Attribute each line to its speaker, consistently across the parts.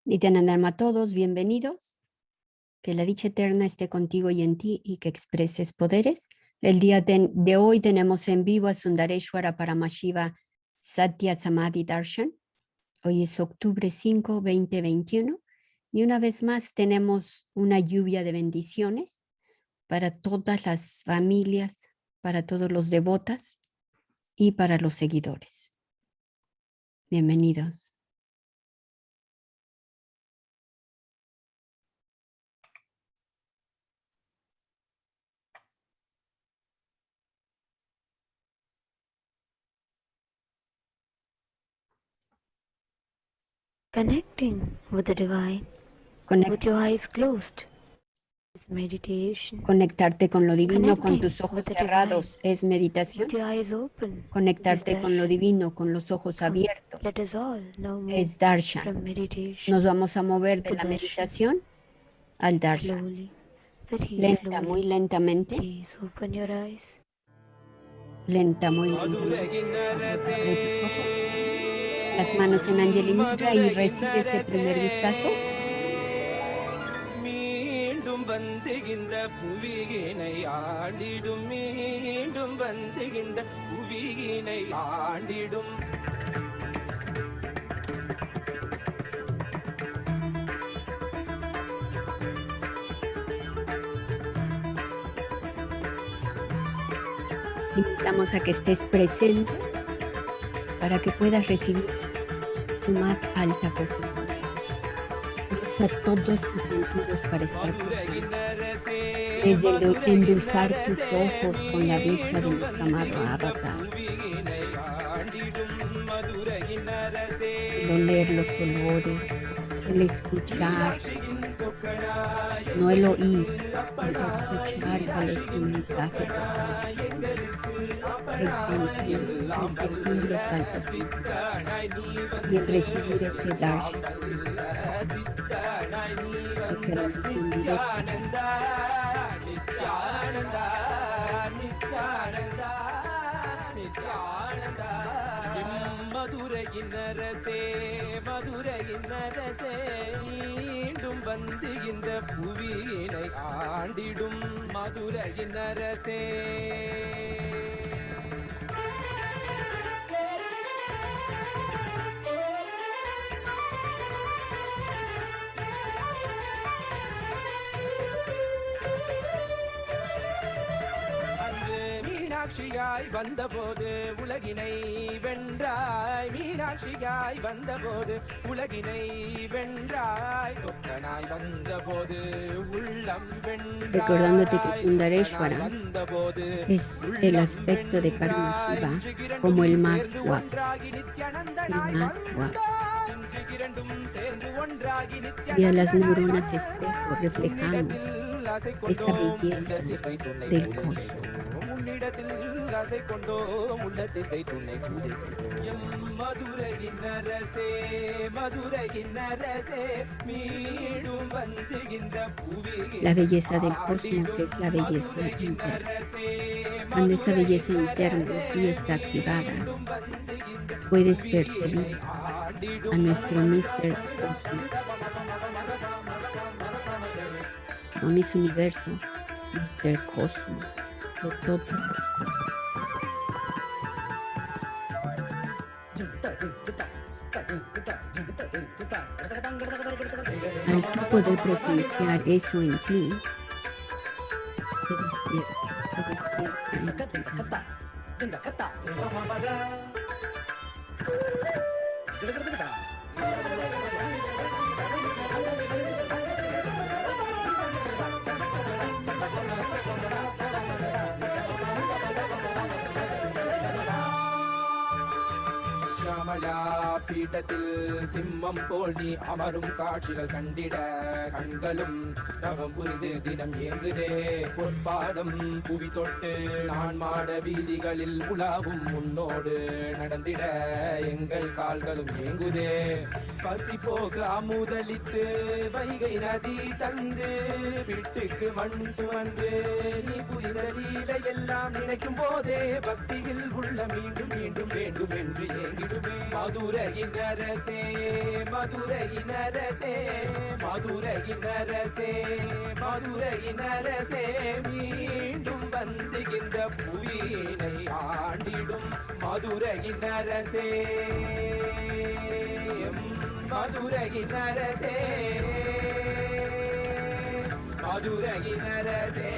Speaker 1: Nityanandama a todos, bienvenidos. Que la dicha eterna esté contigo y en ti y que expreses poderes. El día de hoy tenemos en vivo a Sundareshwara Paramashiva Satya Samadhi Darshan. Hoy es octubre 5, 2021 y una vez más tenemos una lluvia de bendiciones para todas las familias, para todos los devotas y para los seguidores. Bienvenidos.
Speaker 2: Connecting with the divine, with your eyes closed, is meditation.
Speaker 1: Conectarte con lo divino con tus ojos cerrados es meditación.
Speaker 2: With your eyes open,
Speaker 1: Conectarte con lo divino con los ojos abiertos
Speaker 2: let us all now move
Speaker 1: es darshan.
Speaker 2: from meditation.
Speaker 1: Nos vamos a mover de la meditación al darshan.
Speaker 2: Slowly, very
Speaker 1: Lenta, muy
Speaker 2: slowly.
Speaker 1: lentamente.
Speaker 2: Please open your eyes.
Speaker 1: Lenta, muy lentamente. Abre tus ojos. Las manos en Anjali Mudra y recibe ese primer vistazo.
Speaker 3: மீண்டும் வந்துகின்ற புவியினை ஆண்டிடும் மீண்டும் வந்துகின்ற புவியினை ஆண்டிடும்
Speaker 1: Invitamos a que estés presente para que puedas recibir tu más alta posición. Usa todos tus sentidos para estar presente. Desde endulzar tus ojos con la vista de nuestro amado avatar. El oler los olores, el escuchar, no el oír, el escuchar cuál es tu mensaje. El sentir los altos y el recibir ese darshan, esa bendición directa. மதுரையின் அரசே மீண்டும் வந்து இந்த புவியினை ஆண்டிடும் மதுரையின் அரசே மீனாட்சியாய் வந்தபோது உலகினை வென்றாய் மீனாட்சியாய் வந்தபோது உலகினை வென்றாய் சொக்கனாய் வந்தபோது உள்ளம் Recordándote que Sundareshwara es el aspecto de Paramashiva como el más guapo, y a las neuronas espejo reflejamos esa belleza del cosmos. La belleza del cosmos es la belleza interna. Cuando esa belleza interna aquí está activada, puedes percibir a nuestro Mr. Cosmos, no Miss Universo, Mr. Cosmos, de todos los cosmos. Al tú poder presenciar eso en ti, te despierta.
Speaker 3: பீடத்தில் சிம்மம் போல் நீ அமரும் காட்சிகள் கண்டிட கண்களும் தவம் புரிந்து தினம் ஏங்குதே பொற்பாதம் புவி தொட்டு நான் மாட வீதிகளில் உலாவும் முன்னோடு நடந்திட எங்கள் கால்களும் ஏங்குதே பசி போக அமுதளித்து வைகை நதி தந்து வீட்டுக்கு மண் சுமந்து நீ புரிந்த லீலை எல்லாம் நினைக்கும் போதே பக்தியில் உள்ள மீண்டும் மீண்டும் வேண்டும் என்று ஏங்கிடுமே மதுரையின் அரசே மதுரையின் அரசே மதுரையின் அரசே மதுரையின் அரசே மீண்டும் வந்து இந்த புவியினை ஆண்டிடும் மதுரையின் அரசே மதுரையின் அரசே மதுரையின் அரசே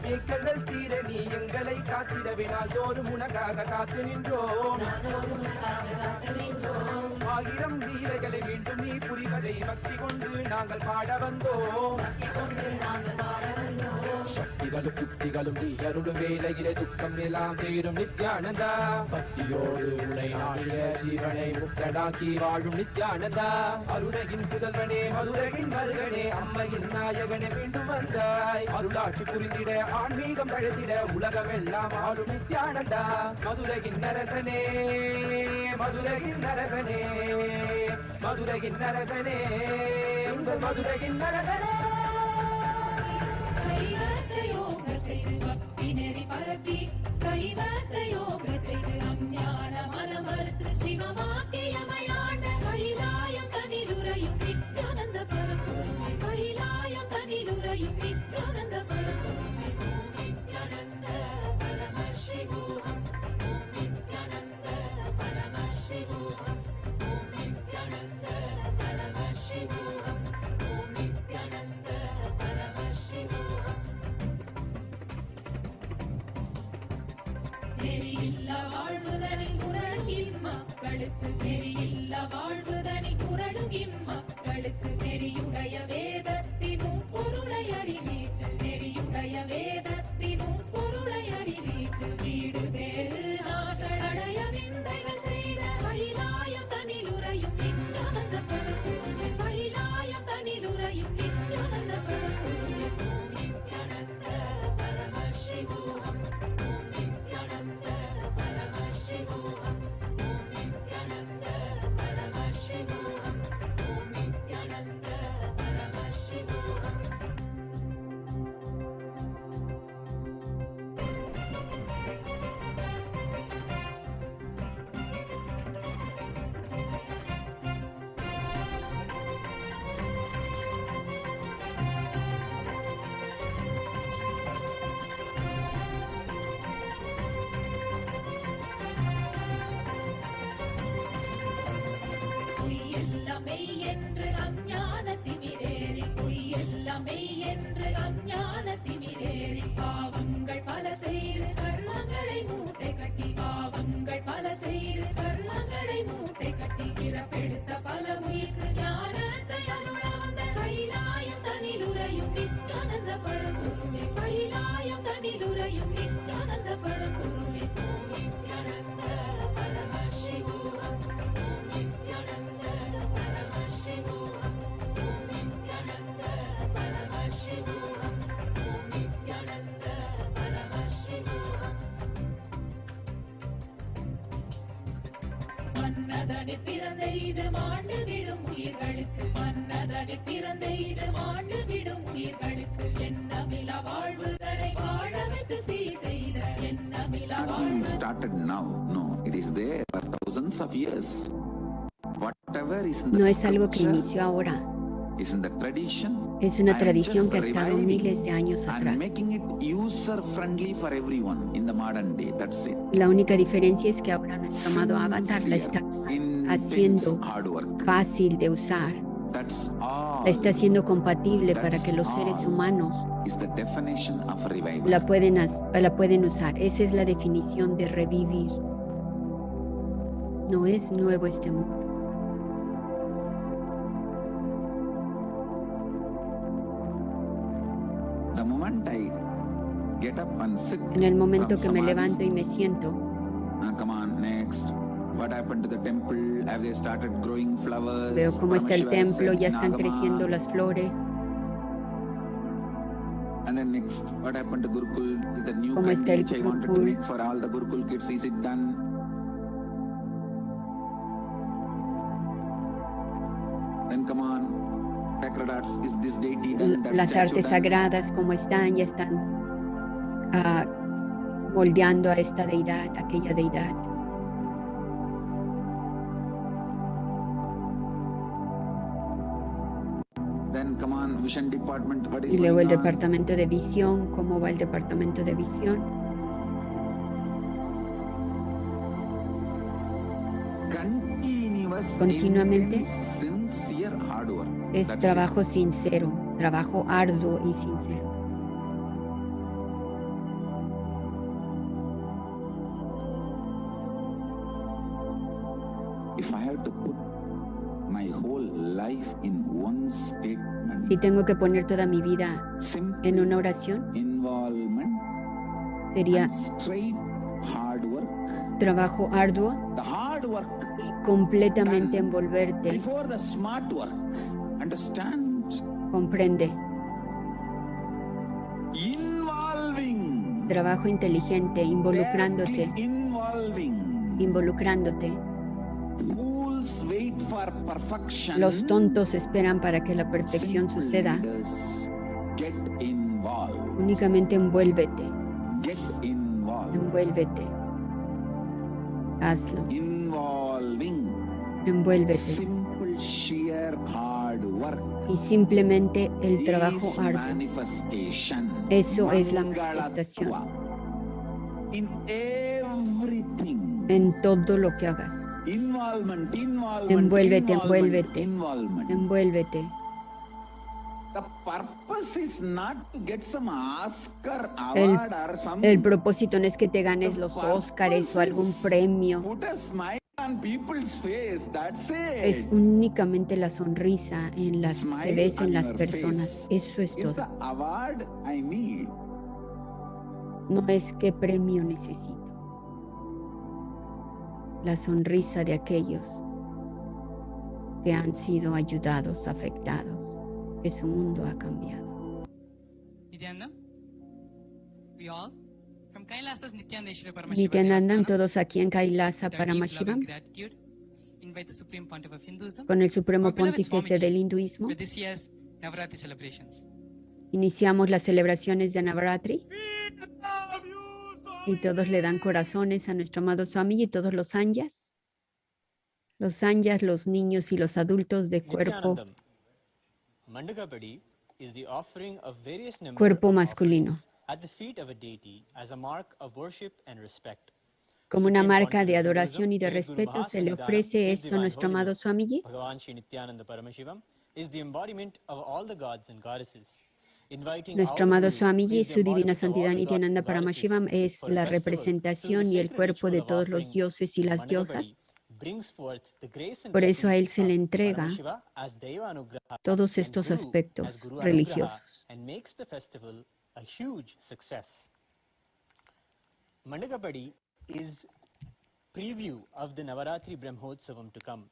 Speaker 3: ஏக்கங்கள் தீர நீ எங்களை காத்திடவே நாள்தோறும் உனக்காக காத்து நின்றோம் ஆயிரம் லீலைகளை மீண்டும் நீ புரிவதை பக்தி கொண்டு நாங்கள் பாட வந்தோம் சக்திகளும் புத்திகளும் நீ அருளும் வேலையிலே துக்கம் எல்லாம் தீரும் நித்யானந்தா பக்தியோடு உனை நாடிய ஜீவனை முக்தனாக்கி வாழும் நித்யானந்தா அருளையின் புதல்வனே மதுரையின் மருகனே அம்மையின் நாயகனே மீண்டும் வந்தாய் அருளாட்சி புரிந்திட ஆன்மீகம் தழுத்திட உலகமெல்லாம் ஆளும் நித்யானந்தா மதுரையின் அரசனே மதுரையின் அரசனே மதுரையின் அரசனே உங்கள் மதுரையின் அரசனே
Speaker 4: சைவத்தை யோக செய்து பக்தி நெறி பரப்பி சைவத்தை யோக செய்து அஞ்ஞான மலமறுத்து சிவமாக்கியமையாண்ட கைலாயம் தனிலுரையும் நித்யானந்த பரம்பொருளை கைலாயம் தனிலுரையும் நித்யானந்த பரம்பொருளை ஓம் நித்யானந்த பரம சிவோகம் ஓம் நித்யானந்த பரம சிவோகம் ஓம் நித்யானந்த பரம சிவோகம் ஓம் நித்யானந்த பரம சிவோகம் நெறியில்லா வாழ்வுதனில் குரலும் இம்மக்களுக்கு நெறியில்லா வாழ்வுதனில் குரலும் இம்மக்களுக்கு நெறியுடைய வேதத்தினும் பொருளை அறிவித்து நெறியுடைய வேதத்தினும் பொருளை அறிவித்து வீடு வேறு நாங்கள் அடைய விந்தைகள் செய்த கைலாயம் தனிலுரையும் நித்யானந்த பரம்பொருளை கைலாயம் தனிலுரையும் நித்யானந்த பரம்பொருளை ஓம் நித்யானந்த பரம சிவோகம் ஓம் நித்யானந்த பரம சிவோகம் ஓம் நித்யானந்த பரம சிவோகம் ஓம் நித்யானந்த பரம சிவோகம் பொய்யெல்லாம் மெய் என்று அஞ்ஞான திமிரேறி பொய்யெல்லாம் மெய் என்று அஞ்ஞான திமிரேறி பாவங்கள் பல செய்து கர்மங்களை மூட்டை கட்டி பாவங்கள் பல செய்து கர்மங்களை மூட்டை கட்டி பிறப்பெடுத்த பல உயிர்க்கு ஞானத்தை அருள வந்த கைலாயம் தனிலுரையும் நித்யானந்த பரம்பொருளே கைலாயம் தனிலுரையும் நித்யானந்த பரம்பொருளே ஓம் நித்யானந்த பரம சிவோகம் ஓம் நித்யானந்த பரம சிவோகம் ஓம் நித்யானந்த பரம சிவோகம் ஓம் நித்யானந்த பரம சிவோகம் மன்னதனில் பிறந்த இது மாண்டு விடும் உயிர்களுக்கு மன்னதனில் பிறந்த இது மாண்டு விடும் உயிர்களுக்கு எண்ணமிலா வாழ்வு தரை வாழ வைத்து செய்த எண்ணமிலா வாழ்வு
Speaker 5: Started now. No, it is there for thousands of years. Whatever is in the
Speaker 1: No es algo que
Speaker 5: scripture
Speaker 1: inició ahora,
Speaker 5: is in the tradition.
Speaker 1: es una
Speaker 5: I am
Speaker 1: tradición
Speaker 5: just
Speaker 1: que ha estado
Speaker 5: reviving
Speaker 1: miles de años
Speaker 5: and
Speaker 1: atrás.
Speaker 5: making it user friendly for everyone in the modern day. That's it.
Speaker 1: La única diferencia es que ahora nuestro amado avatar la está
Speaker 5: Intense
Speaker 1: haciendo
Speaker 5: hard work.
Speaker 1: fácil de usar,
Speaker 5: That's all.
Speaker 1: la está haciendo compatible para que los seres humanos
Speaker 5: Is the definition of revival.
Speaker 1: la pueden usar. Esa es la definición de revivir. No es nuevo este mundo.
Speaker 5: The moment I get up and sit.
Speaker 1: En el momento
Speaker 5: from
Speaker 1: que me
Speaker 5: samadhi,
Speaker 1: levanto y me siento,
Speaker 5: come on, next. What happened to the temple? Have they started growing flowers?
Speaker 1: veo cómo está el
Speaker 5: Parameshwara
Speaker 1: templo,
Speaker 5: said,
Speaker 1: ya están
Speaker 5: "Nagama."
Speaker 1: creciendo las flores.
Speaker 5: And then next, what happened to Gurukul? The new
Speaker 1: ¿Cómo está el
Speaker 5: which I wanted to
Speaker 1: Gurukul?
Speaker 5: make for all the Gurukul kids, is it done? Then come on, take sacred arts, is this deity done, that
Speaker 1: las
Speaker 5: statue
Speaker 1: artes
Speaker 5: done?
Speaker 1: sagradas como están, ya están moldeando a esta deidad, aquella deidad.
Speaker 5: Then come on, vision department, what is
Speaker 1: Y luego el
Speaker 5: going on?
Speaker 1: departamento de visión, ¿cómo va el departamento de visión? Continuamente
Speaker 5: sincere hard work.
Speaker 1: es
Speaker 5: That's it.
Speaker 1: trabajo sincero, trabajo arduo y sincero.
Speaker 5: If I have to put my whole life in one statement,
Speaker 1: Si tengo que poner toda mi vida
Speaker 5: simple
Speaker 1: en una oración,
Speaker 5: involvement,
Speaker 1: sería
Speaker 5: and straight hard work.
Speaker 1: trabajo arduo
Speaker 5: The hard work
Speaker 1: y completamente envolverte.
Speaker 5: before the smart work. Understand?
Speaker 1: Comprende.
Speaker 5: Involving.
Speaker 1: Trabajo inteligente, involucrándote,
Speaker 5: Directly involving.
Speaker 1: involucrándote.
Speaker 5: Fools wait for perfection.
Speaker 1: Los tontos esperan para que la perfección
Speaker 5: Simple
Speaker 1: suceda.
Speaker 5: leaders get involved.
Speaker 1: Únicamente envuélvete,
Speaker 5: Get involved.
Speaker 1: envuélvete. Hazlo,
Speaker 5: Involving.
Speaker 1: envuélvete.
Speaker 5: Simple sheer hard work.
Speaker 1: Y simplemente el trabajo
Speaker 5: is
Speaker 1: arduo.
Speaker 5: manifestation.
Speaker 1: Eso es la
Speaker 5: Mangalatva.
Speaker 1: manifestación.
Speaker 5: In everything.
Speaker 1: En todo lo que hagas.
Speaker 5: Involvement, involvement,
Speaker 1: Envuélvete,
Speaker 5: involvement,
Speaker 1: envuélvete.
Speaker 5: involvement.
Speaker 1: Envuélvete.
Speaker 5: The purpose is not to get some Oscar
Speaker 1: El-
Speaker 5: award or some.
Speaker 1: El propósito no es que te ganes los Óscares o algún premio.
Speaker 5: Put a smile on people's face. That's
Speaker 1: Es
Speaker 5: it.
Speaker 1: únicamente la sonrisa en las que
Speaker 5: Smile
Speaker 1: ves
Speaker 5: on
Speaker 1: en las
Speaker 5: your
Speaker 1: personas.
Speaker 5: face.
Speaker 1: Eso es
Speaker 5: Is
Speaker 1: todo.
Speaker 5: the award I need.
Speaker 1: No es qué premio necesito. La sonrisa de aquellos que han sido ayudados, afectados, que su mundo ha cambiado.
Speaker 6: Nityananda, we all from Kailasa's Nityaneshwara Paramashiva
Speaker 1: Nityanandan,
Speaker 6: Devasthanam,
Speaker 1: todos aquí en Kailasa
Speaker 6: with our deep love
Speaker 1: Paramashivam,
Speaker 6: and gratitude, invite the Supreme Pontiff of Hinduism
Speaker 1: con el Supremo
Speaker 6: Our beloved
Speaker 1: Pontífice
Speaker 6: Swamiji,
Speaker 1: del Hinduismo,
Speaker 6: for this year's Navaratri celebrations.
Speaker 1: iniciamos las celebraciones de Navaratri y todos le dan corazones a nuestro amado Swami y todos los sanyas, los niños y los adultos de cuerpo
Speaker 7: Nityanandam. Mandakapadi is the offering of various number
Speaker 1: Cuerpo
Speaker 7: of
Speaker 1: masculino.
Speaker 7: offerings at the feet of a deity as a mark of worship and respect.
Speaker 1: como una
Speaker 7: Supreme
Speaker 1: marca de
Speaker 7: Pontiff of
Speaker 1: adoración y de
Speaker 7: Hinduism, Sri Guru
Speaker 1: respeto. Se le
Speaker 7: Mahasannidhanam,
Speaker 1: ofrece
Speaker 7: His
Speaker 1: esto a
Speaker 7: Divine
Speaker 1: nuestro amado
Speaker 7: Holiness,
Speaker 1: Swamiji.
Speaker 7: Bhagavan Shri Nityananda Paramashivam, is the embodiment of all the gods and goddesses. Inviting
Speaker 1: Nuestro
Speaker 7: our
Speaker 1: amado
Speaker 7: Guru
Speaker 1: Swamiji,
Speaker 7: is the
Speaker 1: su divina
Speaker 7: embodiment of all
Speaker 1: santidad
Speaker 7: the gods
Speaker 1: Nityananda
Speaker 7: and goddesses
Speaker 1: Paramashivam, es
Speaker 7: for a
Speaker 1: la
Speaker 7: festival.
Speaker 1: representación
Speaker 7: Through
Speaker 1: y
Speaker 7: the
Speaker 1: el
Speaker 7: sacred
Speaker 1: cuerpo de
Speaker 7: ritual of
Speaker 1: todos los
Speaker 7: offering,
Speaker 1: dioses y las
Speaker 7: Mandakapadi
Speaker 1: diosas.
Speaker 7: brings forth the grace and
Speaker 1: Por eso a él
Speaker 7: blessings
Speaker 1: se le
Speaker 7: of
Speaker 1: entrega
Speaker 7: Paramashiva as Deva Anugraha
Speaker 1: todos
Speaker 7: and
Speaker 1: estos
Speaker 7: Guru as
Speaker 1: aspectos
Speaker 7: Guru Anugraha,
Speaker 1: religiosos.
Speaker 7: and makes the festival a huge success. Mandakapadi is preview of the Navaratri Brahmotsavam to come.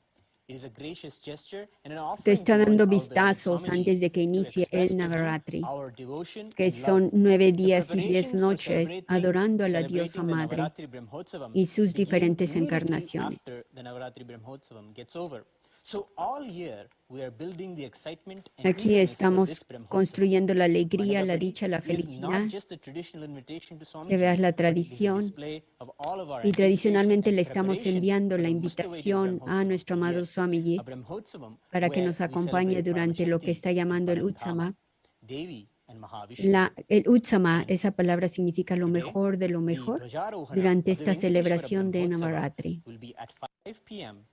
Speaker 7: It is a gracious gesture and an offering
Speaker 1: Te está
Speaker 7: towards
Speaker 1: dando
Speaker 7: our beloved
Speaker 1: vistazos
Speaker 7: Swamiji
Speaker 1: antes de que
Speaker 7: to
Speaker 1: inicie
Speaker 7: express
Speaker 1: el
Speaker 7: to him
Speaker 1: Navaratri,
Speaker 7: our devotion
Speaker 1: que
Speaker 7: and
Speaker 1: son
Speaker 7: love.
Speaker 1: 9
Speaker 7: The
Speaker 1: días y 10
Speaker 7: preparations for
Speaker 1: noches
Speaker 7: celebrating-
Speaker 1: adorando a la diosa
Speaker 7: celebrating the
Speaker 1: madre
Speaker 7: Navaratri Brahmotsavam
Speaker 1: y sus
Speaker 7: begin
Speaker 1: diferentes
Speaker 7: immediately
Speaker 1: encarnaciones.
Speaker 7: after the Navaratri Brahmotsavam gets over. So all year we are building the excitement and
Speaker 1: Aquí
Speaker 7: eagerness for
Speaker 1: estamos
Speaker 7: this Brahmotsavam.
Speaker 1: construyendo la alegría, la
Speaker 7: Mandakapadi
Speaker 1: dicha, la
Speaker 7: is
Speaker 1: felicidad,
Speaker 7: not just a traditional invitation to Swamiji,
Speaker 1: que veas la
Speaker 7: but it is a
Speaker 1: tradición.
Speaker 7: display of all of our
Speaker 1: Y tradicionalmente
Speaker 7: anticipation
Speaker 1: le
Speaker 7: and
Speaker 1: estamos
Speaker 7: preparation
Speaker 1: enviando
Speaker 7: for
Speaker 1: la
Speaker 7: the most awaited
Speaker 1: invitación a
Speaker 7: Brahmotsavam
Speaker 1: nuestro
Speaker 7: of the
Speaker 1: amado
Speaker 7: year.
Speaker 1: Swamiji
Speaker 7: A Brahmotsavam
Speaker 1: para que
Speaker 7: where
Speaker 1: nos
Speaker 7: we
Speaker 1: acompañe
Speaker 7: celebrate
Speaker 1: durante lo que
Speaker 7: Paramashakti
Speaker 1: está
Speaker 7: and
Speaker 1: llamando el
Speaker 7: Paramdhama,
Speaker 1: Utsama.
Speaker 7: Devi and Mahavishnu.
Speaker 1: El Utsama,
Speaker 7: And
Speaker 1: esa palabra significa lo
Speaker 7: today,
Speaker 1: mejor de lo
Speaker 7: the
Speaker 1: mejor
Speaker 7: Dhwajarohana
Speaker 1: durante
Speaker 7: of the
Speaker 1: esta
Speaker 7: Venkateshwara
Speaker 1: celebración de
Speaker 7: Brahmotsavam
Speaker 1: Navaratri.
Speaker 7: will be at 5 p.m.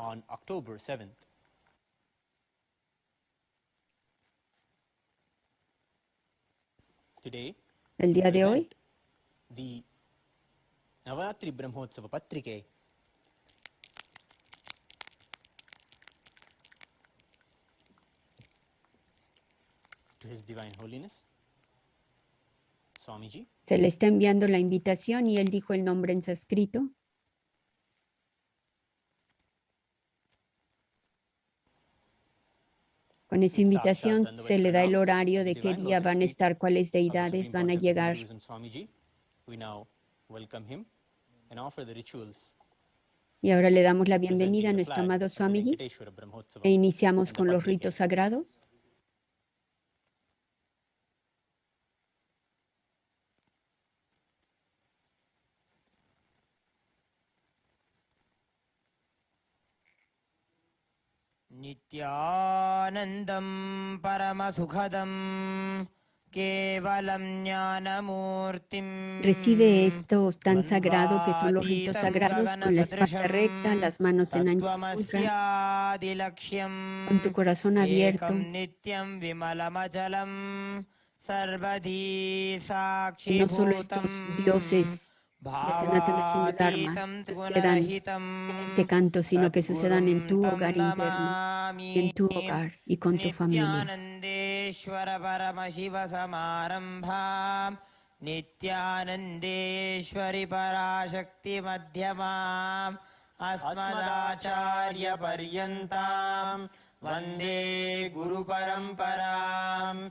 Speaker 7: on October 7th. Today,
Speaker 1: El día de hoy
Speaker 7: present the Navaratri Brahmotsava Patrike to His Divine Holiness, Swamiji,
Speaker 1: se le está enviando la invitación y él dijo el nombre en sánscrito. Con esa invitación se le da el horario de qué día van a estar, cuáles
Speaker 7: of the
Speaker 1: deidades
Speaker 7: Supreme
Speaker 1: van a
Speaker 7: Pontiff of
Speaker 1: llegar.
Speaker 7: Hinduism, Swamiji. We now welcome him and offer the rituals.
Speaker 1: Y ahora le damos la
Speaker 7: presenting
Speaker 1: bienvenida a
Speaker 7: the
Speaker 1: nuestro
Speaker 7: flag
Speaker 1: amado
Speaker 7: of the
Speaker 1: Swamiji
Speaker 7: Venkateshwara Brahmotsavam
Speaker 1: e iniciamos
Speaker 7: and the
Speaker 1: con los
Speaker 7: public
Speaker 1: ritos
Speaker 7: gathering.
Speaker 1: sagrados.
Speaker 8: नित्यानन्दं परमसुखदं केवलं ज्ञानमूर्तिं
Speaker 1: Recibe esto tan sagrado que son los ritos
Speaker 8: द्वन्द्वातीतं
Speaker 1: sagrados con la espalda recta,
Speaker 8: गगनसदृशं
Speaker 1: las manos en ancha mudra,
Speaker 8: तत्त्वमस्यादिलक्ष्यम्
Speaker 1: con tu corazón abierto.
Speaker 8: एकं नित्यं विमलमचलं सर्वधी
Speaker 1: Que no solo estos
Speaker 8: साक्षिभूतं
Speaker 1: dioses de Sanatana Hindu Dharma
Speaker 8: भावातीतं
Speaker 1: sucedan en
Speaker 8: त्रिगुणरहितं
Speaker 1: este canto, sino que sucedan en tu
Speaker 8: तं
Speaker 1: hogar interno y en tu
Speaker 8: Namami
Speaker 1: hogar y con tu familia.
Speaker 8: नित्यानन्देश्वर Paramshiva समारम्भाम् नित्यानन्देश्वरि पराशक्ति मध्यमाम् अस्मदाचार्य पर्यन्ताम् वन्दे गुरुपरम्पराम्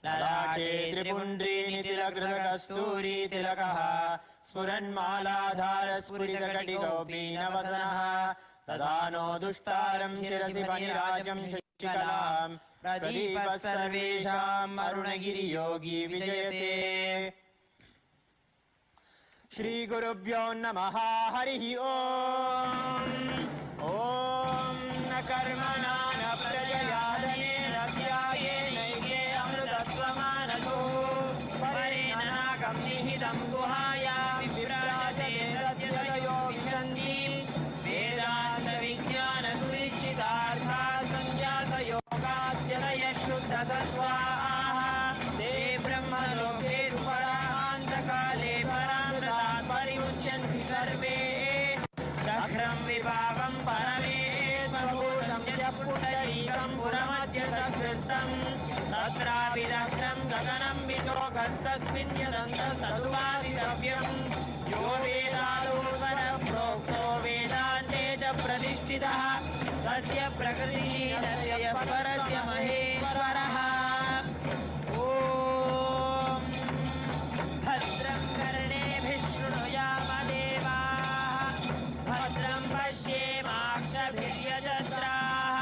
Speaker 8: ललाटे त्रिपुण्ड्रीनितिलकृतकस्तूरी तिलकः स्फुरन्मालाधार स्फुरितकटिकोऽपि नवसनः ददानो दुष्टारं शिरसि फणिराजं शशिकलाम् प्रदीपः सर्वेषाम् अरुणगिरियोगी विजयते श्रीगुरुभ्यो नमः हरिः ओम् ॐ न कर्मणा न प्रजया धनेन ध्यायेनैके अमृतत्वमानसो परेण नाकं निहितं गुहायां विभ्राजते सत्यतयो विशन्ति वेदान्तविज्ञानसुनिश्चितार्था सञ्जातयोगाद्यतयः शुद्धसत्त्वाः ते ब्रह्मलोके परान्तकाले परामृतात् परिमुच्यन्ति सर्वे शक्रं विभावं परमेश्वरभूतं यत्पुण्डरीकं पुरमद्य सकृष्टं तत्रापि दग्धं गगनं विशोकस्तस्मिन् यदन्तस्तदुवादितव्यम् यो वेदादो स्वरप्रोक्तो वेदान्ते च प्रतिष्ठितः तस्य प्रकृतिः तस्य परस्य महेश्वरः ॐ भद्रं कर्णेभिः शृणुयामदेवाः भद्रं पश्येमाक्षभिर्यजत्राः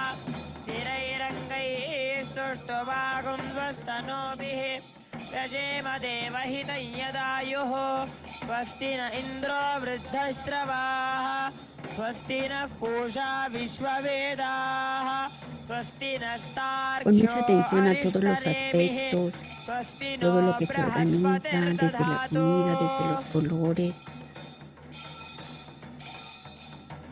Speaker 8: स्थिरैरङ्गैस्तुष्टुवागुंस्वस्तनूभिः व्यशेम देवहितं यदायुः स्वस्ति न इन्द्रो वृद्धश्रवाः स्वस्ति नः पूषा विश्ववेदाः स्वस्ति
Speaker 1: Con mucha
Speaker 8: नस्तार्क्ष्यो
Speaker 1: atención a todos los
Speaker 8: अरिष्टनेमिः
Speaker 1: aspectos,
Speaker 8: स्वस्ति नो
Speaker 1: todo lo que se organiza, desde la
Speaker 8: बृहस्पतिर्दधातु
Speaker 1: comida, desde los colores.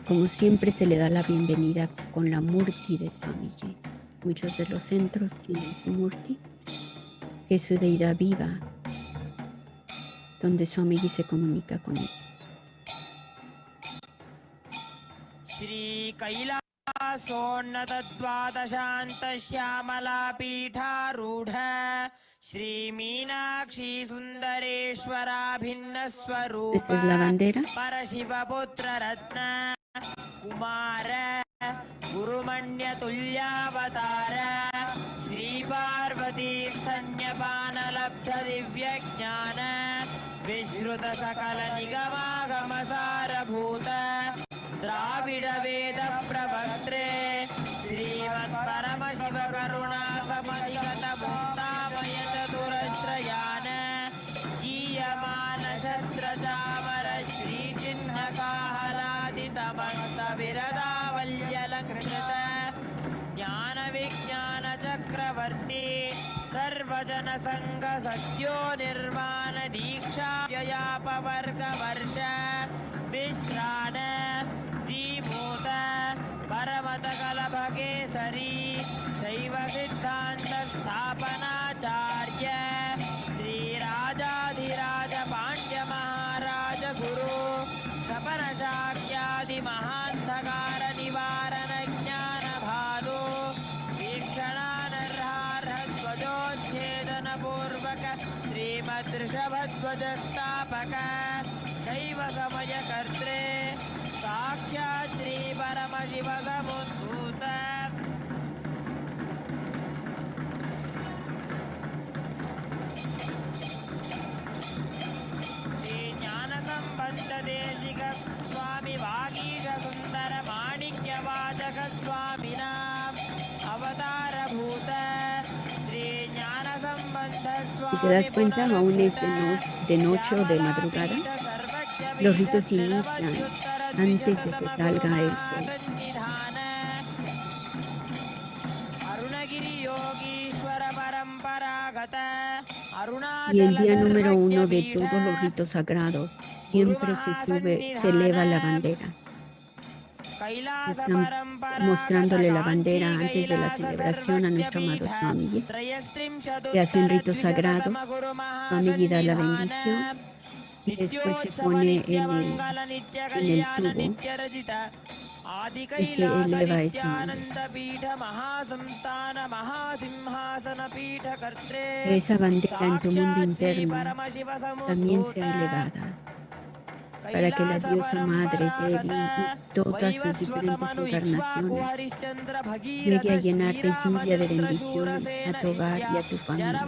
Speaker 1: Como siempre se le da la bienvenida con la Murti de Swamiji. Muchos de los centros tienen su Murti, que es su deidad viva, donde Swamiji se comunica con ellos.
Speaker 8: श्रीकैलासोन्नतद्वादशान्तश्यामलापीठारूढ श्रीमीनाक्षी सुन्दरेश्वराभिन्नस्वरूप
Speaker 1: Esa es la bandera.
Speaker 8: परशिवपुत्ररत्न कुमार गुरुमण्यतुल्यावतार श्रीपार्वती स्तन्यपानलब्धदिव्यज्ञान विश्रुतसकलनिगमागमसारभूत द्राविडवेदप्रवक्त्रे श्रीमत्परमशिवकरुणासमधिगतमुक्तामयचतुरश्रयान गीयमानछत्रचामर श्रीचिह्नकाहलादिसमस्तविरदावल्यलङ्कृत ज्ञानविज्ञानचक्रवर्ती सर्वजनसङ्घसद्यो निर्वाणदीक्षाव्ययापवर्गवर्ष विश्रान जीमूत परमतकलभकेसरी शैवसिद्धान्तस्थापनाचार्य श्रीराजाधिराज पाण्ड्यमहाराज गुरु सपनशाक्यादिमहान्धकार निवारण ज्ञानभादो वीक्षणानर्हार्हध्वजोच्छेदनपूर्वक श्रीमद्ऋषभध्वजस्थापक दैव समयकर्त्रे साक्षात् श्रीपरमशिवसमुद्भूत श्रीज्ञानसम्बन्धदेशिक स्वामी वागीश सुन्दर
Speaker 1: Si te das cuenta, aún es de noche o de madrugada. Los ritos inician antes de que salga el sol. Y el día número 1 de todos los ritos sagrados, siempre se eleva la bandera. Están mostrándole la bandera antes de la celebración a nuestro amado Swamiji. Se hacen ritos sagrados, Swamiji da la bendición y después se pone en el tubo y se eleva esta bandera. Esa bandera en tu mundo interno también sea elevada, para que la diosa madre Devi y todas sus diferentes encarnaciones llegue a llenarte y lluvia de bendiciones a tu hogar y a tu familia.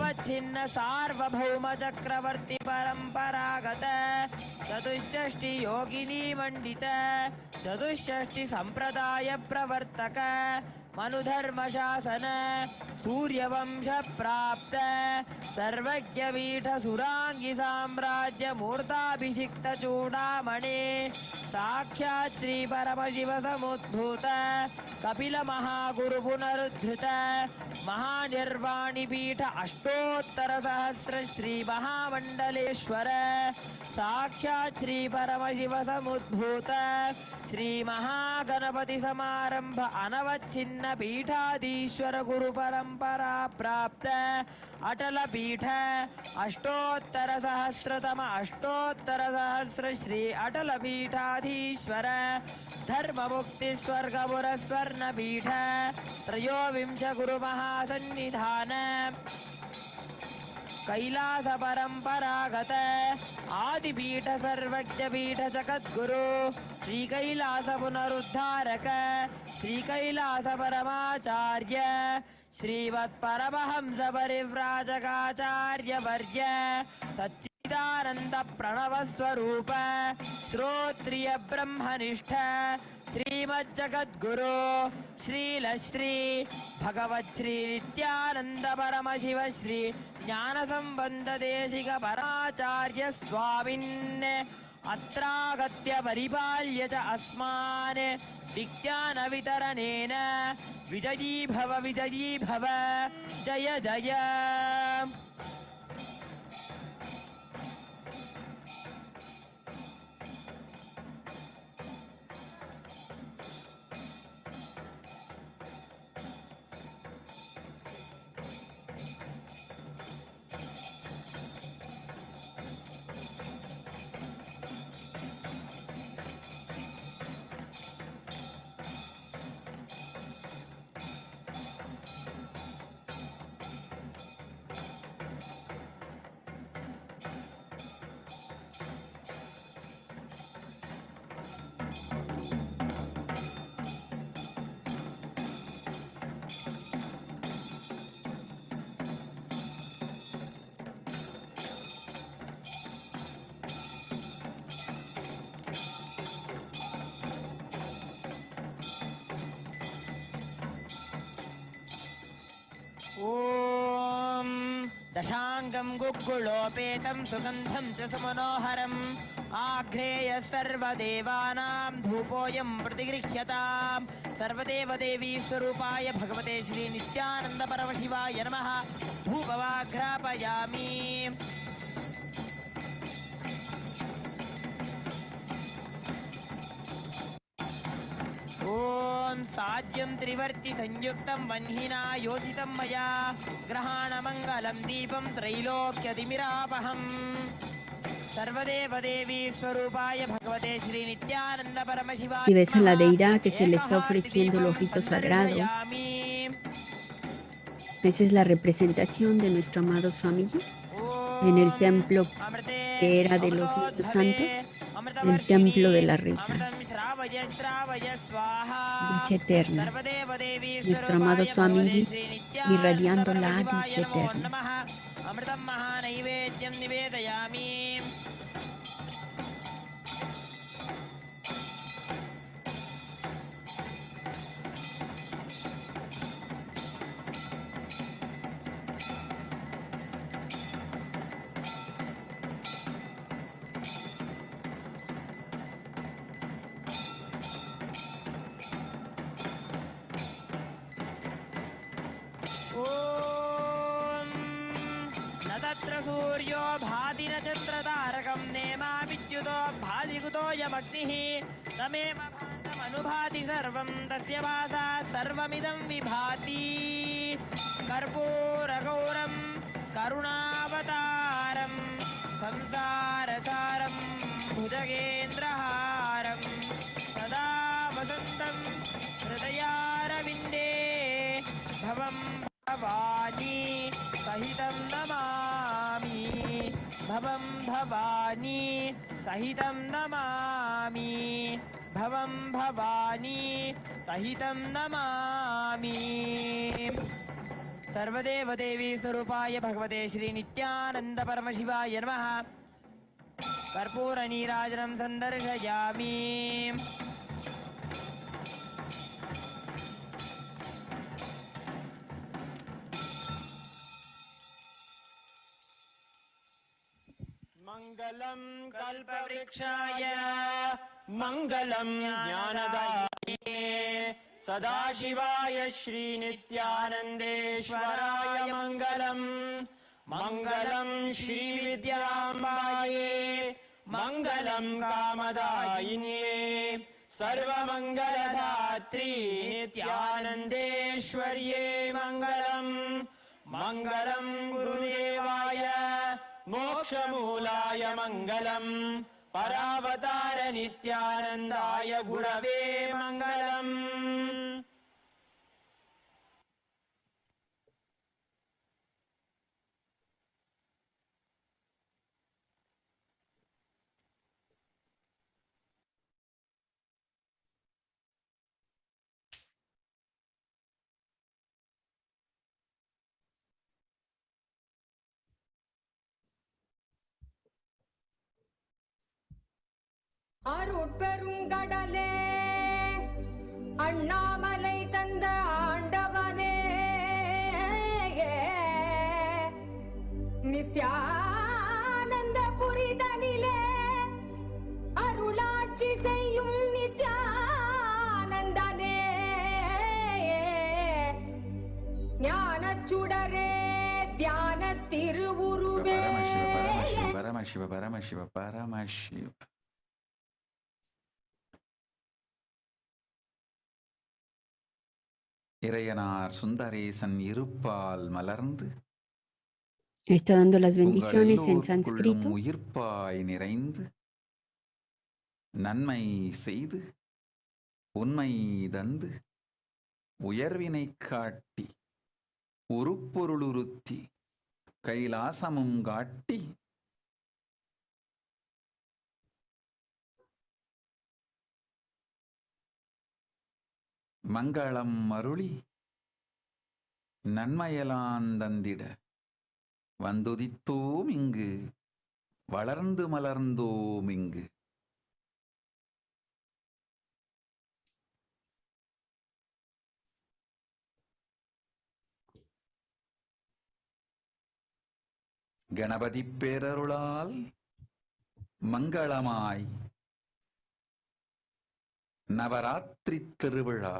Speaker 8: मनुधर्मशासन Suryavansh प्राप्त सर्वज्ञपीठ सुरांगी साम्राज्य मूर्ताभिषिक्त चूडामणि साक्षात् श्री परमशिव समुद्भूत कपिल महागुरु पुनरुद्धृत महानिर्वाणी पीठ अष्टोत्तर सहस्र श्री महामंडलेश्वर साक्षात् श्री परमशिव समुद्भूत श्री महागणपति समारंभ अनवच्छिन्न पीठाधीश्वर गुरु परंपरा प्राप्त अटल पीठ अष्टोत्तर सहस्र श्री अटल पीठाधीश्वर धर्म मुक्ति स्वर्गपुर स्वर्ण पीठ त्रयोविंश गुरु महासन्निधान कैलास परंपरागत आदिपीठ सर्वज्ञ पीठ जगद्गुरु श्री कैलास पुनरुद्धारक श्री कैलास परमाचार्य श्रीमत् परमहंस परिव्राजकाचार्य वर्य सच्चिदानंद प्रणव स्वरूप श्रोत्रिय ब्रह्मनिष्ठ श्रीमज्जगद्गुरु श्रील श्री भगवत् श्री नित्यानंद परम शिव श्री ज्ञान संबंध देशिक पराचार्य स्वामिन् अत्रागत्य परिपाल्य च अस्मान् विज्ञान वितरणेन विजयी भव जय जय। ॐ दशाङ्गं गुग्गुलोपेतं सुगन्धं च सुमनोहरम् आघ्रेय सर्वदेवानां धूपोऽयं प्रतिगृह्यताम् सर्वदेवदेवी स्वरूपाय भगवते श्री नित्यानंद परमशिवाय नमः धूपवाघ्रापयामि। ॐ साज्यं त्रिवर्ति संयुक्तं वह्निना योजितं मया ग्रहाणमङ्गलं दीपं त्रैलोक्यतिमिरापहम् सर्वदेवदेवी स्वरूपाय भगवते Shri Nityanand परमशिवाय।
Speaker 1: Si ves a la deidad que se le está ofreciendo los ritos sagrados, esa es la representación de nuestro amado Swamiji en el templo que era de los niños santos, el templo de la risa, dicha eterna. Nuestro amado Swamiji irradiando la dicha eterna.
Speaker 8: अमृतं महानैवेद्यं निवेदयामि। सूर्यो भाति नक्षत्रतारकं नेमा विद्युतो भातिकुतो यमग्निः तमेव भान्तमनुभाति सर्वं तस्य भासा सर्वमिदं विभाति कर्पूरगौरं करुणावतारं संसारसारं भुजगेन्द्रहारं सदा वसन्तं हृदयारविन्दे भवं भवानी सहितं नमामि भवं भवानी सहितं नमामि भवं भवानी सहितं नमामि सर्वदेवदेवी स्वरूपाय भगवते श्री नित्यानंद परमशिवाय नमः कर्पूरनीराजनं सन्दर्शयामि मंगलम कल्पवृक्षाय मंगलम ज्ञानदायिने सदाशिवाय श्री नित्यानंदेश्वराय मंगलम मंगलम श्री विद्याम्बाये मंगलम कामदायिने सर्वमंगलदात्री नित्यानंदेश्वर्ये मंगलम मंगलम गुरुदेवाय मोक्षमूलाय मंगलम परावतार नित्यानंदाय गुरवे मंगलम
Speaker 9: அருட்பெருங்கடலே அண்ணாமலை தந்த ஆண்டவனே நித்யானந்த புரிதனிலே அருளாட்சி செய்யும் நித்யானந்தனே ஞானச்சுடரே தியான திருவுருவே
Speaker 5: பரமசிவ பரமசிவ பரமசிவ இறையனார் சுந்தரேசன் இருப்பால் மலர்ந்து
Speaker 1: Está dando las bendiciones en sánscrito.
Speaker 5: உயிர்ப்பாய் நிறைந்து நன்மை செய்து உண்மை தந்து உயர்வினை காட்டி உருப்பொருளுறுத்தி கைலாசமும் காட்டி மங்களம் அருளி நன்மையலாந்தந்திட வந்துதித்தோம் இங்கு வளர்ந்து மலர்ந்தோம் இங்கு கணபதி பேரருளால் மங்களமாய் நவராத்திரி திருவிழா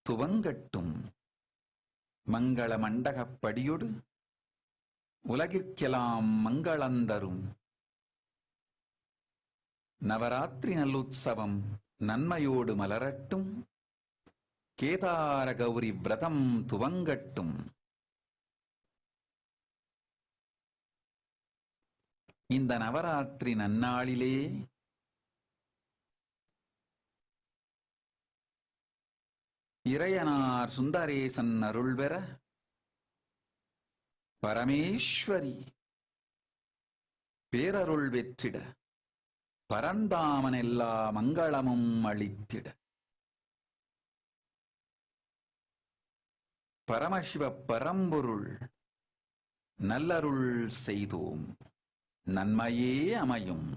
Speaker 5: துவங்கட்டும். மங்கள மண்டகப்படியொடு உலகிற்கெல்லாம் மங்களந்தரும் நவராத்திரி நல்லுற்சவம் நன்மையோடு மலரட்டும். கேதார கௌரி விரதம் துவங்கட்டும். இந்த நவராத்திரி நன்னாளிலே இறையனார் சுந்தரேசன் அருள் பெற பரமேஸ்வரி பேரருள் வெற்றிட பரந்தாமன் எல்லா மங்களமும் அளித்திட பரமசிவ பரம்பொருள் நல்லருள் செய்தோம். நன்மையே அமையும்.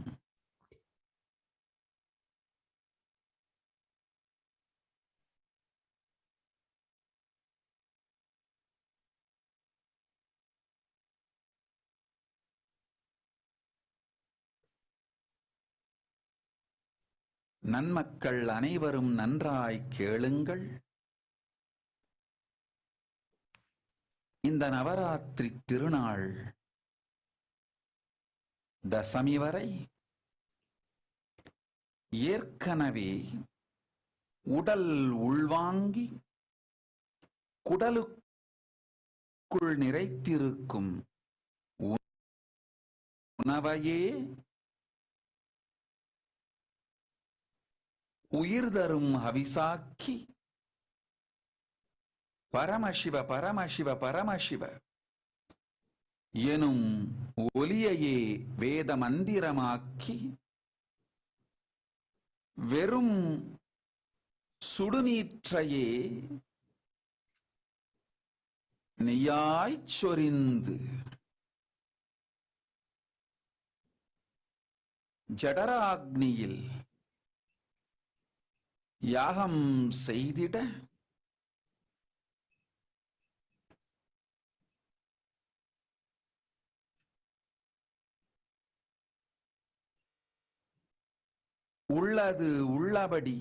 Speaker 5: நன்மக்கள் அனைவரும் நன்றாய் கேளுங்கள். இந்த நவராத்திரி திருநாள் தசமி வரை ஏற்கனவே உடல் உள்வாங்கி குடலுக்குள் நிறைத்திருக்கும் உணவையே உயிர் தரும் ஹவிசாக்கி பரமசிவ பரமசிவ பரமசிவ எனும் ஒலியையே வேத மந்திரமாக்கி வெறும் சுடுநீற்றையே நெய்யாய்ச் சொரிந்து ஜடராக்னியில் யாகம் செய்திட உள்ளது உள்ளபடி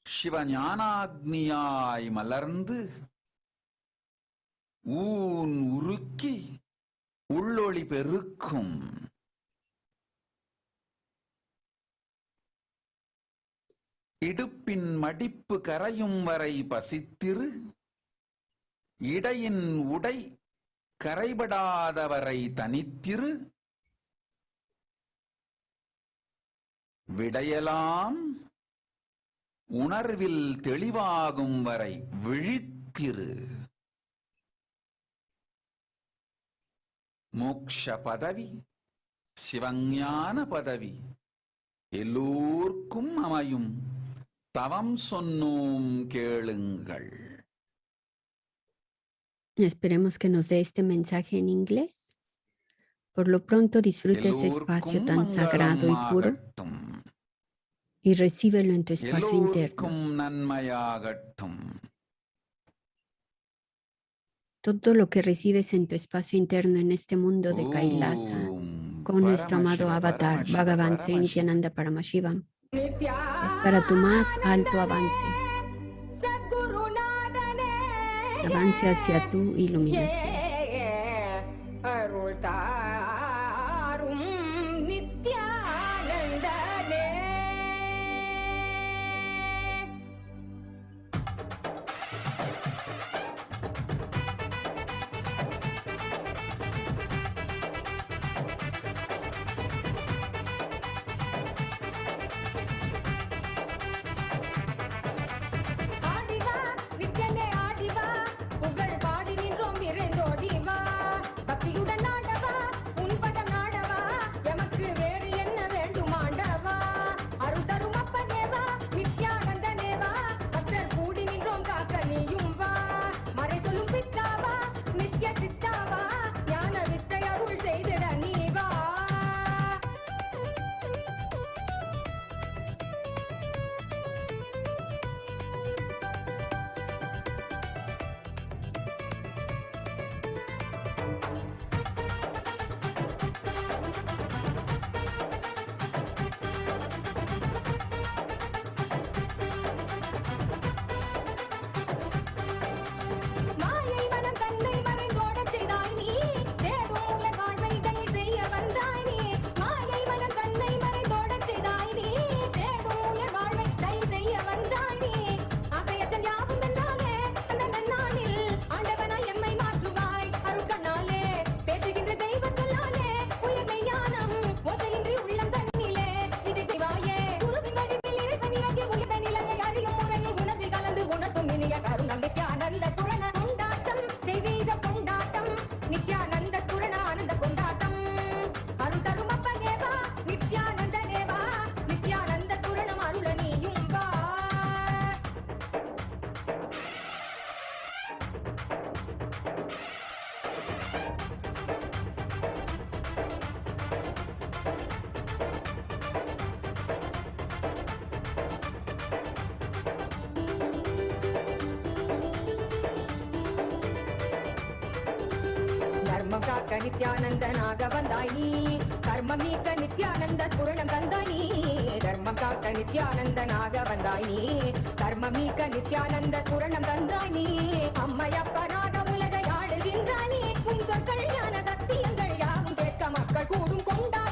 Speaker 5: சிவஞானாக்னியாய் மலர்ந்து ஊன் உருக்கி உள்ளொளி பெருக்கும் இடுப்பின் மடிப்பு கரையும் வரை பசித்திரு இடையின் உடை கரைபடாதவரை தனித்திரு விடையலாம் உணர்வில் தெளிவாகும் வரை விழித்திரு மோக்ஷ பதவி சிவஞான பதவி எல்லோர்க்கும் அமையும் தவம் சொன்னோம் கேளுங்கள்.
Speaker 1: Esperemos que nos dé este mensaje en inglés. Por lo pronto disfruta ese espacio tan sagrado y puro y recíbelo en tu espacio interno. Todo lo que recibes en tu espacio interno en este mundo de Kailasa, con nuestro amado avatar, Bhagavan Sri Nityananda Paramashivam, es para tu más alto avance. Avance hacia tu iluminación.
Speaker 9: காக்க நித்யானந்த நாக வந்தாயி கர்மம் நீக்க நித்யானந்த ஸ்புரணம் தந்தாயி தர்மம் காக்க நித்யானந்த நாக வந்தாயி கர்மம் நீக்க நித்யானந்த ஸ்புரணம் தந்தாயி அம்மையப்பனாக உலகை ஆடுகின்றானே உன் சொற்கள் ஞான சத்தியங்கள் யாவும் கேட்க மக்கள் கூடும் கொண்டாடி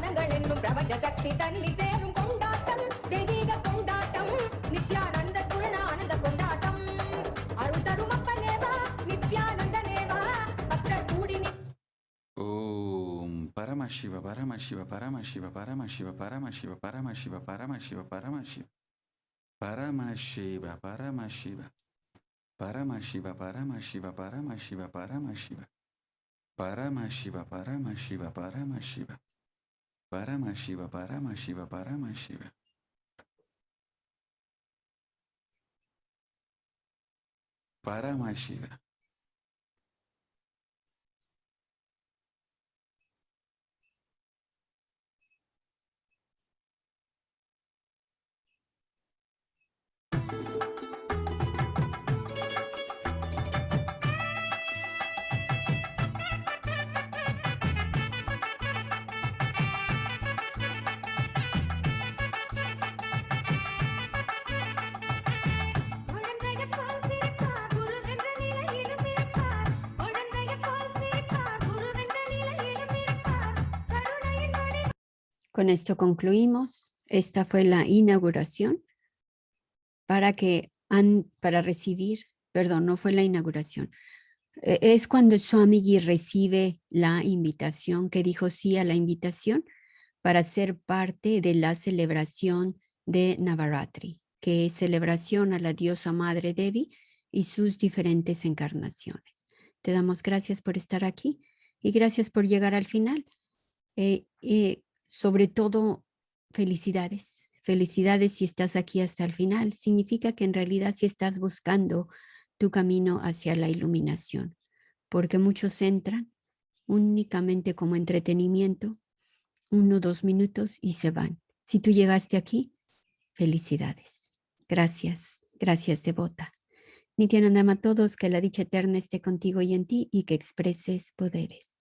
Speaker 9: பிரதானங்கள் என்னும் பிரபஞ்ச சக்தி தன்னில் சேரும் கொண்டாட்டம் தெய்வீக கொண்டாட்டம் நித்யானந்த ஸ்புரணானந்த கொண்டாட்டம் அருள் தரும் அப்பனேவா நித்யானந்த நேவா பக்தர் கூடி
Speaker 5: Om Paramashiva, Paramashiva, Paramashiva, Paramashiva, Paramashiva, Paramashiva, Paramashiva, Paramashiva, Paramashiva, Paramashiva, Paramashiva, Paramashiva, Paramashiva, Paramashiva, Paramashiva, Paramashiva, Paramashiva, Paramashiva, Paramashiva, Paramashiva. Paramashiva.
Speaker 1: Con esto concluimos. Esta fue la inauguración para recibir, perdón, no fue la inauguración. Es cuando Swamiji recibe la invitación, que dijo sí a la invitación para ser parte de la celebración de Navaratri, que es celebración a la diosa madre Devi y sus diferentes encarnaciones. Te damos gracias por estar aquí y gracias por llegar al final. Sobre todo, felicidades. Felicidades si estás aquí hasta el final. Significa que en realidad sí estás buscando tu camino hacia la iluminación, porque muchos entran únicamente como entretenimiento, 1 o 2 minutos y se van. Si tú llegaste aquí, felicidades. Gracias, gracias devota. Nityanandama a todos, que la dicha eterna esté contigo y en ti y que expreses poderes.